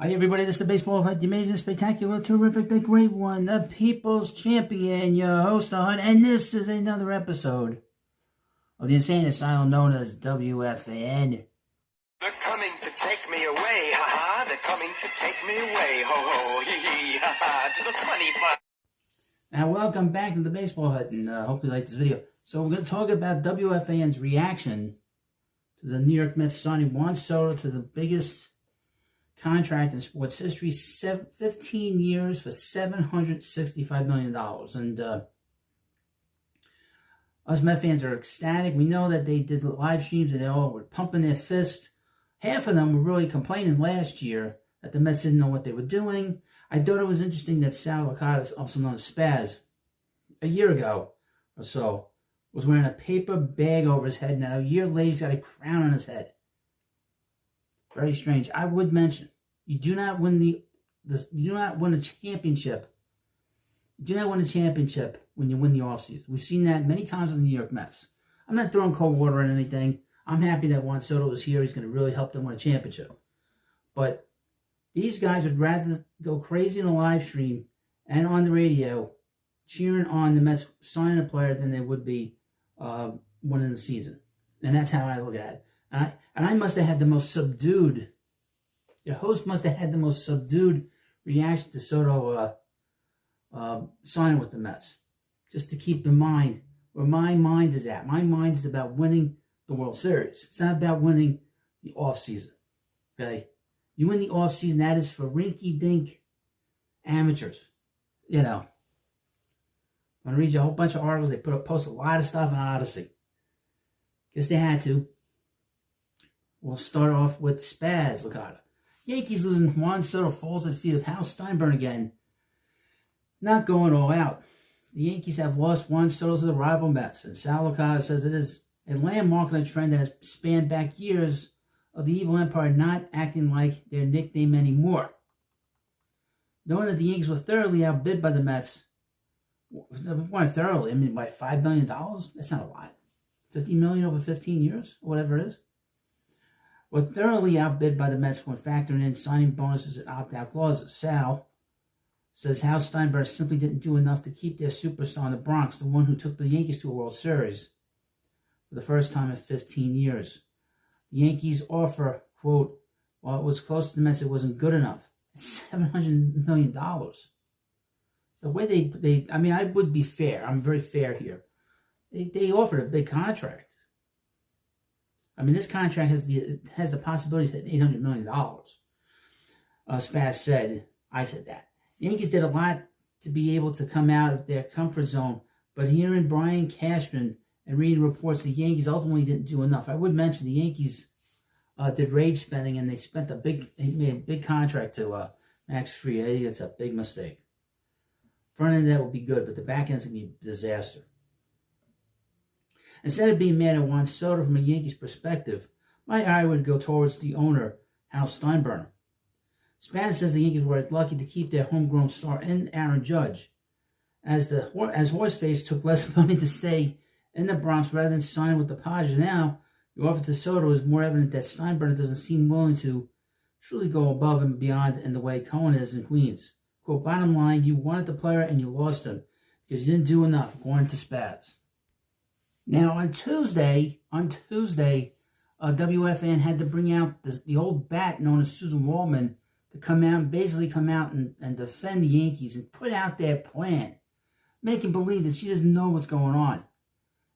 Hi everybody, this is the Baseball Hut, the amazing, spectacular, terrific, the great one, the People's Champion, your host, the Hut, and this is another episode of the insane asylum known as WFAN. They're coming to take me away, ha-ha, they're coming to take me away, ho-ho, hee-hee, ha-ha, to the funny fun. Now, welcome back to the Baseball Hut, and hope you like this video. So we're going to talk about WFAN's reaction to the New York Mets signing Juan Soto to the biggest contract in sports history, 15 years for $765 million. And us Met fans are ecstatic. We know that they did the live streams and they all were pumping their fists. Half of them were really complaining last year that the Mets didn't know what they were doing. I thought it was interesting that Sal Licata, also known as Spaz, a year ago or so, was wearing a paper bag over his head. Now, a year later, he's got a crown on his head. Very strange. I would mention, you do not win a championship. You do not win a championship when you win the offseason. We've seen that many times with the New York Mets. I'm not throwing cold water on anything. I'm happy that Juan Soto is here. He's going to really help them win a championship. But these guys would rather go crazy in a live stream and on the radio cheering on the Mets signing a player than they would be winning the season. And that's how I look at it. And I must have had the most subdued, the host must have had the most subdued reaction to Soto signing with the Mets. Just to keep in mind where my mind is at. My mind is about winning the World Series. It's not about winning the offseason. Okay? You win the offseason, that is for rinky-dink amateurs. You know. I'm going to read you a whole bunch of articles. They post a lot of stuff on Odyssey. Guess they had to. We'll start off with Spaz Licata. Yankees losing Juan Soto falls at the feet of Hal Steinbrenner again. Not going all out. The Yankees have lost Juan Soto to the rival Mets, and Sal Licata says it is a landmark in a trend that has spanned back years of the evil empire not acting like their nickname anymore. Knowing that the Yankees were thoroughly outbid by the Mets, weren't thoroughly, I mean by $5 million? That's not a lot. $50 million over 15 years, or whatever it is. Were thoroughly outbid by the Mets when factoring in signing bonuses and opt-out clauses. Sal says Hal Steinbrenner simply didn't do enough to keep their superstar in the Bronx, the one who took the Yankees to a World Series for the first time in 15 years. The Yankees offer, quote, while it was close to the Mets, it wasn't good enough. It's $700 million. The way they I mean, I would be fair. I'm very fair here. They offered a big contract. I mean, this contract has the possibility to hit $800 million. Spaz said, I said that. The Yankees did a lot to be able to come out of their comfort zone, but hearing Brian Cashman and reading reports, the Yankees ultimately didn't do enough. I would mention the Yankees did rage spending, and they made a big contract to Max Fried. I think it's a big mistake. Front end of that will be good, but the back end's going to be a disaster. Instead of being mad at Juan Soto from a Yankees perspective, my eye would go towards the owner, Hal Steinbrenner. Spaz says the Yankees were lucky to keep their homegrown star in Aaron Judge, as Horseface took less money to stay in the Bronx rather than sign with the Padres. Now, the offer to Soto is more evident that Steinbrenner doesn't seem willing to truly go above and beyond in the way Cohen is in Queens. Quote, bottom line, you wanted the player and you lost him because you didn't do enough, according to Spaz. Now, on Tuesday, WFAN had to bring out the old bat known as Susan Waldman to come out and defend the Yankees and put out their plan, making believe that she doesn't know what's going on.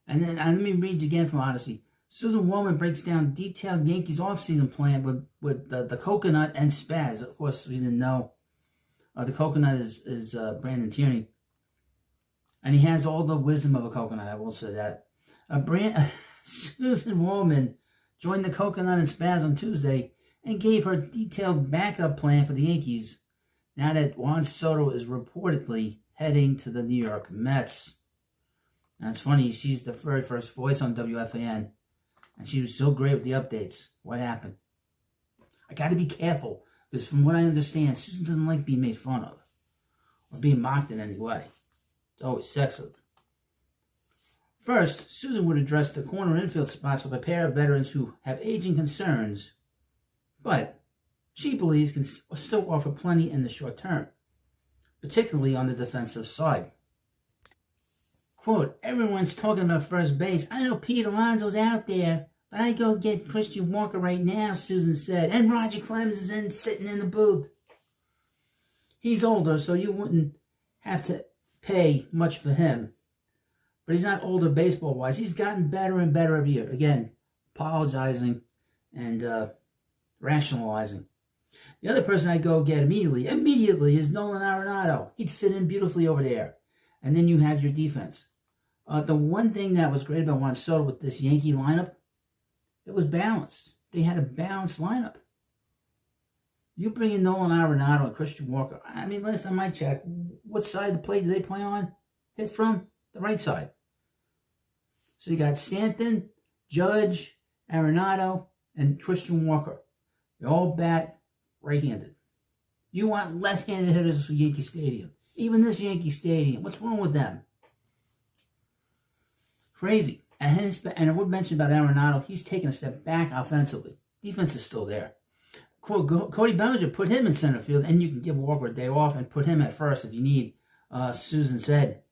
And then let me read you again from Odyssey. Susan Waldman breaks down detailed Yankees offseason plan with the Coconut and Spaz. Of course, we didn't know. The Coconut is Brandon Tierney. And he has all the wisdom of a coconut, I will say that. Susan Waldman joined the Coconut and Spaz on Tuesday and gave her detailed backup plan for the Yankees now that Juan Soto is reportedly heading to the New York Mets. Now it's funny, she's the very first voice on WFAN, and she was so great with the updates. What happened? I got to be careful, because from what I understand, Susan doesn't like being made fun of or being mocked in any way. It's always sexist. First, Susan would address the corner infield spots with a pair of veterans who have aging concerns, but she believes can still offer plenty in the short term, particularly on the defensive side. Quote, everyone's talking about first base. I know Pete Alonso's out there, but I'd go get Christian Walker right now, Susan said. And Roger Clemens is sitting in the booth. He's older, so you wouldn't have to pay much for him. But he's not older baseball-wise. He's gotten better and better every year. Again, apologizing and rationalizing. The other person I'd go get immediately is Nolan Arenado. He'd fit in beautifully over there. And then you have your defense. The one thing that was great about Juan Soto with this Yankee lineup, it was balanced. They had a balanced lineup. You bring in Nolan Arenado and Christian Walker. I mean, last time I checked, what side of the plate did they play on? Hit from the right side. So you got Stanton, Judge, Arenado, and Christian Walker. They all bat right-handed. You want left-handed hitters for Yankee Stadium. Even this Yankee Stadium. What's wrong with them? Crazy. And I would mention about Arenado, he's taken a step back offensively. Defense is still there. Cody Bellinger, put him in center field, and you can give Walker a day off and put him at first if you need, Susan said,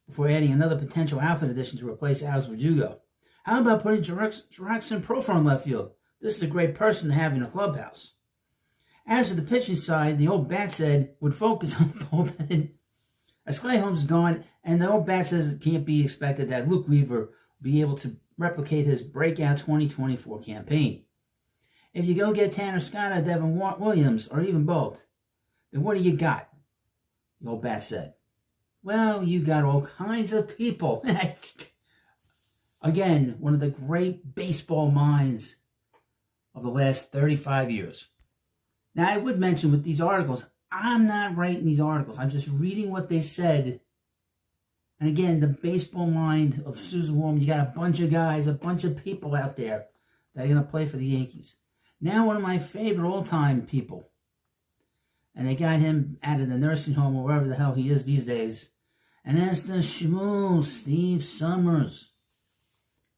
before adding another potential outfit addition to replace Alex Verdugo. How about putting Jurickson Profar in left field? This is a great person to have in a clubhouse. As for the pitching side, the old bat said would focus on the bullpen. As Clay Holmes is gone, and the old bat says it can't be expected that Luke Weaver will be able to replicate his breakout 2024 campaign. If you go get Tanner Scott or Devin Williams, or even both, then what do you got? The old bat said. Well, you got all kinds of people. Again, one of the great baseball minds of the last 35 years. Now, I would mention with these articles, I'm not writing these articles. I'm just reading what they said. And again, the baseball mind of Susan Waldman, you got a bunch of guys, a bunch of people out there that are going to play for the Yankees. Now, one of my favorite all-time people. And they got him out of the nursing home or wherever the hell he is these days. And that's the schmoo, Steve Summers.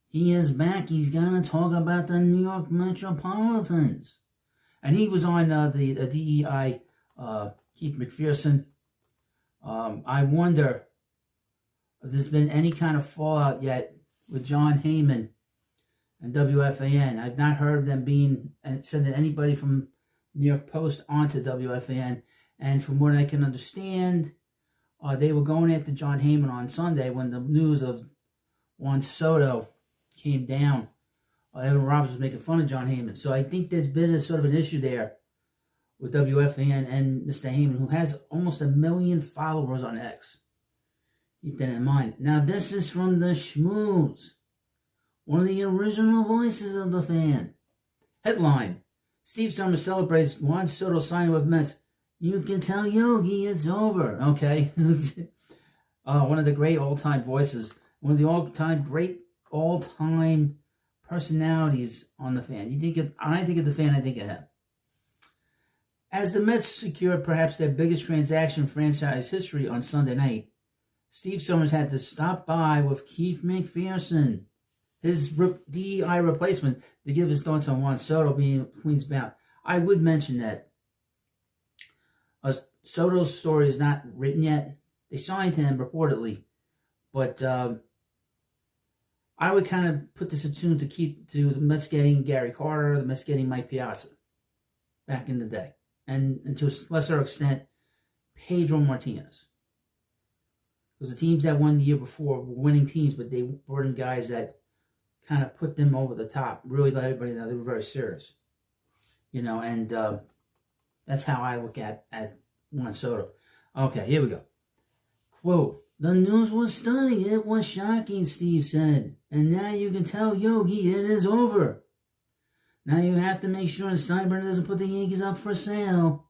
He is back. He's going to talk about the New York Metropolitans. And he was on the DEI, Keith McPherson. I wonder if there's been any kind of fallout yet with John Heyman and WFAN. I've not heard them sending anybody from New York Post onto WFAN. And from what I can understand, they were going after John Heyman on Sunday when the news of Juan Soto came down. Evan Roberts was making fun of John Heyman. So I think there's been a sort of an issue there with WFAN and Mr. Heyman, who has almost 1 million followers on X. Keep that in mind. Now, this is from the Schmooze, one of the original voices of the fan. Headline, Steve Summers celebrates Juan Soto signing with Mets. You can tell Yogi it's over. Okay. One of the great all-time voices. One of the great all-time personalities on the fan. When I think of the fan, I think of him. As the Mets secured perhaps their biggest transaction in franchise history on Sunday night, Steve Summers had to stop by with Keith McPherson, his DEI replacement, to give his thoughts on Juan Soto being Queens bound. I would mention that Soto's story is not written yet. They signed him reportedly, but I would kind of put this attuned to the Mets getting Gary Carter, the Mets getting Mike Piazza back in the day, and to a lesser extent, Pedro Martinez. Because the teams that won the year before were winning teams, but they brought in guys that kind of put them over the top, really let everybody know they were very serious. And that's how I look at Juan Soto. Okay, here we go. Quote, the news was stunning. It was shocking, Steve said. And now you can tell Yogi it is over. Now you have to make sure Steinbrenner doesn't put the Yankees up for sale.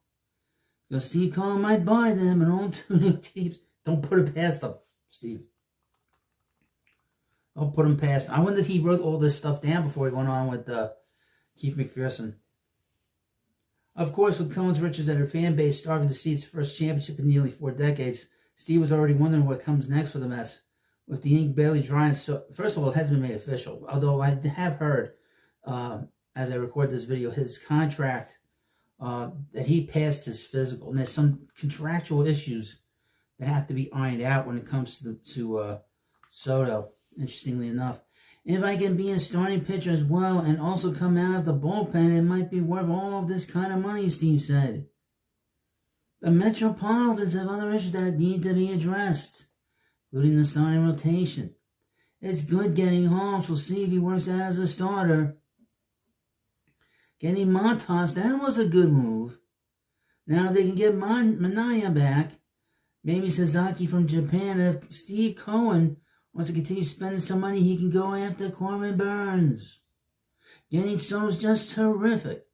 Because Steve Cohen might buy them and own 2 new teams. Don't put it past them, Steve. Don't put him past. I wonder if he wrote all this stuff down before he went on with Keith McPherson. Of course, with Cohen's riches and her fan base starving to see its first championship in nearly 4 decades, Steve was already wondering what comes next for the Mets. With the ink barely drying, so first of all, it hasn't been made official. Although I have heard, as I record this video, his contract that he passed his physical, and there's some contractual issues that have to be ironed out when it comes to Soto. Interestingly enough, if I can be a starting pitcher as well and also come out of the bullpen, it might be worth all of this kind of money, Steve said. The Metropolitans have other issues that need to be addressed, including the starting rotation. It's good getting Holmes. We'll see if he works out as a starter. Getting Montas, that was a good move. Now, if they can get Manaya back, maybe Sasaki from Japan, if Steve Cohen wants to continue spending some money, he can go after Corbin Burns. Getting Soto's just terrific.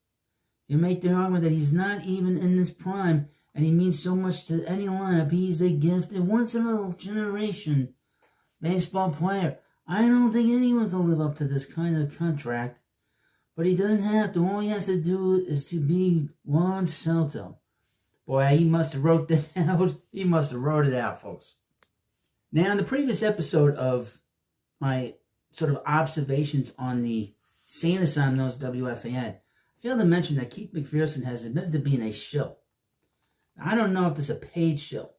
You make the argument that he's not even in his prime, and he means so much to any lineup. He's a gifted, once-in-a-generation baseball player. I don't think anyone can live up to this kind of contract. But he doesn't have to. All he has to do is to be Juan Soto. Boy, he must have wrote this out. He must have wrote it out, folks. Now, in the previous episode of my sort of observations on the Sane Asylum known as WFAN, I failed to mention that Keith McPherson has admitted to being a shill. I don't know if this is a paid shill,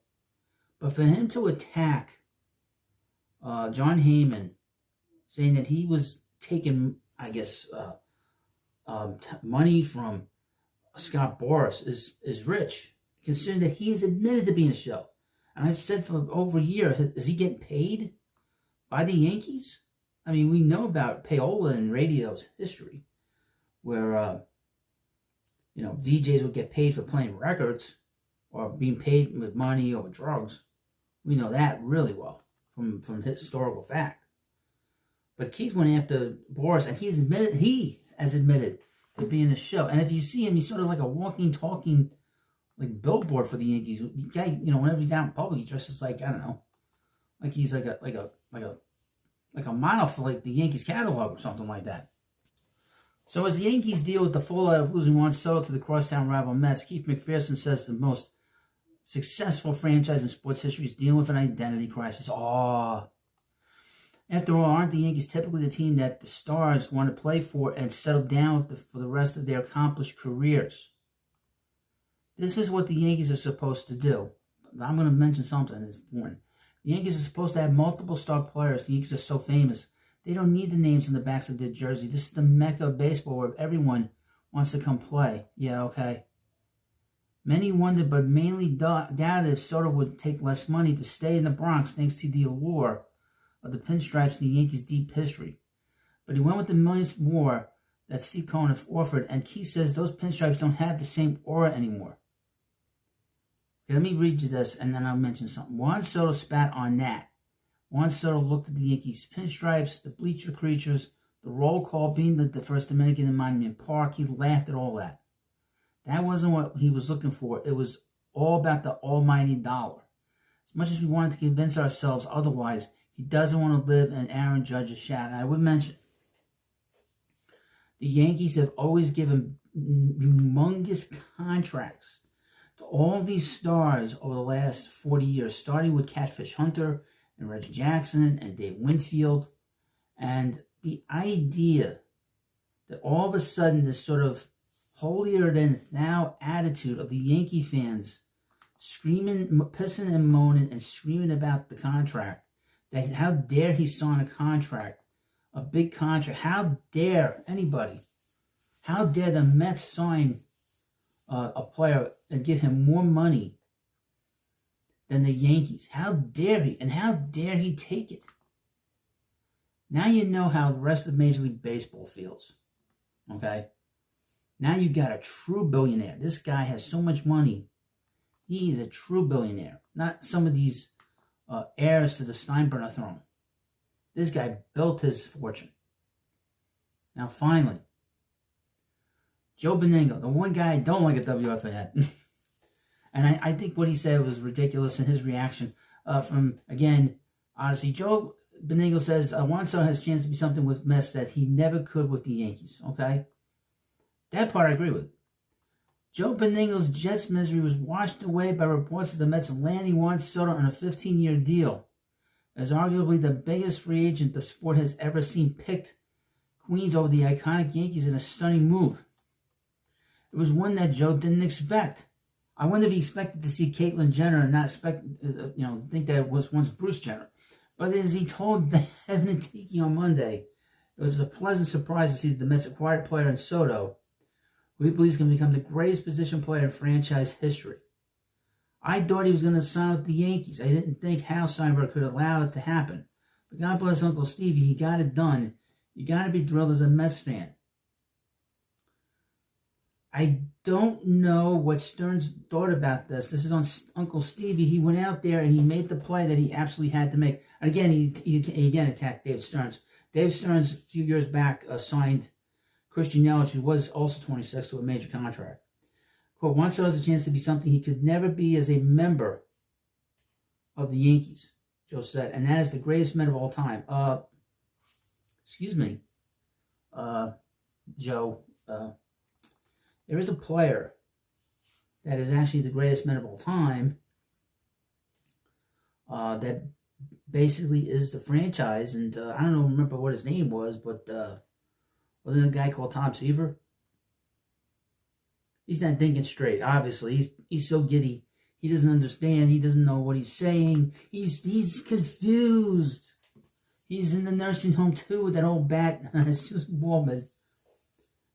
but for him to attack John Heyman, saying that he was taking, I guess, money from Scott Boras is rich, considering that he has admitted to being a shill. And I've said for over a year, is he getting paid by the Yankees? I mean, we know about payola in radio's history, where DJs would get paid for playing records or being paid with money or drugs. We know that really well from historical fact. But Keith went after Boras, and he has admitted to being a show. And if you see him, he's sort of like a walking, talking, like billboard for the Yankees. The guy, whenever he's out in public, he dresses like, I don't know, like he's like a model for like the Yankees catalog or something like that. So as the Yankees deal with the fallout of losing Juan Soto to the crosstown rival Mets, Keith McPherson says the most successful franchise in sports history is dealing with an identity crisis. After all, aren't the Yankees typically the team that the stars want to play for and settle down for the rest of their accomplished careers? This is what the Yankees are supposed to do. I'm going to mention something that's important. The Yankees are supposed to have multiple star players. The Yankees are so famous. They don't need the names on the backs of their jersey. This is the mecca of baseball where everyone wants to come play. Yeah, okay. Many wondered, but mainly doubted if Soto would take less money to stay in the Bronx thanks to the allure of the pinstripes in the Yankees' deep history. But he went with the millions more that Steve Cohen offered, and Keith says those pinstripes don't have the same aura anymore. Okay, let me read you this, and then I'll mention something. Juan Soto spat on that. Juan Soto looked at the Yankees' pinstripes, the bleacher creatures, the roll call being the first Dominican in Monument Park. He laughed at all that. That wasn't what he was looking for. It was all about the almighty dollar. As much as we wanted to convince ourselves otherwise, he doesn't want to live in Aaron Judge's shadow. And I would mention, the Yankees have always given humongous contracts to all these stars over the last 40 years, starting with Catfish Hunter and Reggie Jackson and Dave Winfield. And the idea that all of a sudden this sort of holier-than-thou attitude of the Yankee fans screaming, pissing and moaning and screaming about the contract, that how dare he sign a contract, a big contract, how dare anybody, how dare the Mets sign a player and give him more money than the Yankees? How dare he, and how dare he take it? Now you know how the rest of Major League Baseball feels, okay? Now you got a true billionaire. This guy has so much money. He is a true billionaire, not some of these heirs to the Steinbrenner throne. This guy built his fortune. Now, finally, Joe Benigno, the one guy I don't like at WFAN. And I think what he said was ridiculous in his reaction from, again, honestly, Joe Benigno says Juan Soto has a chance to be something with Mets that he never could with the Yankees, okay? That part I agree with. Joe Benigno's Jets misery was washed away by reports of the Mets landing Juan Soto on a 15-year deal, as arguably the biggest free agent the sport has ever seen picked Queens over the iconic Yankees in a stunning move. It was one that Joe didn't expect. I wonder if he expected to see Caitlyn Jenner and not think that it was once Bruce Jenner. But as he told Evan and Tiki on Monday, it was a pleasant surprise to see the Mets acquired player in Soto, who he believes can become the greatest position player in franchise history. I thought he was going to sign with the Yankees. I didn't think Hal Steinberg could allow it to happen. But God bless Uncle Stevie, he got it done. You got to be thrilled as a Mets fan. I don't know what Stearns thought about this. This is on Uncle Stevie. He went out there and he made the play that he absolutely had to make. And again, he again attacked David Stearns. David Stearns, a few years back, signed Christian Yelich, who was also 26, to a major contract. Quote, Juan Soto has a chance to be something he could never be as a member of the Yankees, Joe said. And that is the greatest Met of all time. Excuse me, Joe. There is a player that is actually the greatest Met of all time that basically is the franchise. And I don't remember what his name was, but wasn't it a guy called Tom Seaver? He's not thinking straight, obviously. He's so giddy. He doesn't understand. He doesn't know what he's saying. He's confused. He's in the nursing home, too, with that old bat. It's just Waldman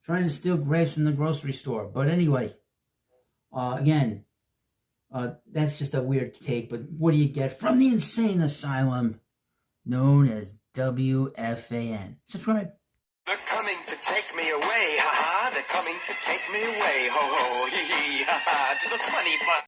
trying to steal grapes from the grocery store. But anyway, again, that's just a weird take. But what do you get from the insane asylum known as WFAN? Subscribe. They're coming to take me away, ha ha. They're coming to take me away, ho ho, hee hee, ha ha. To the funny farm.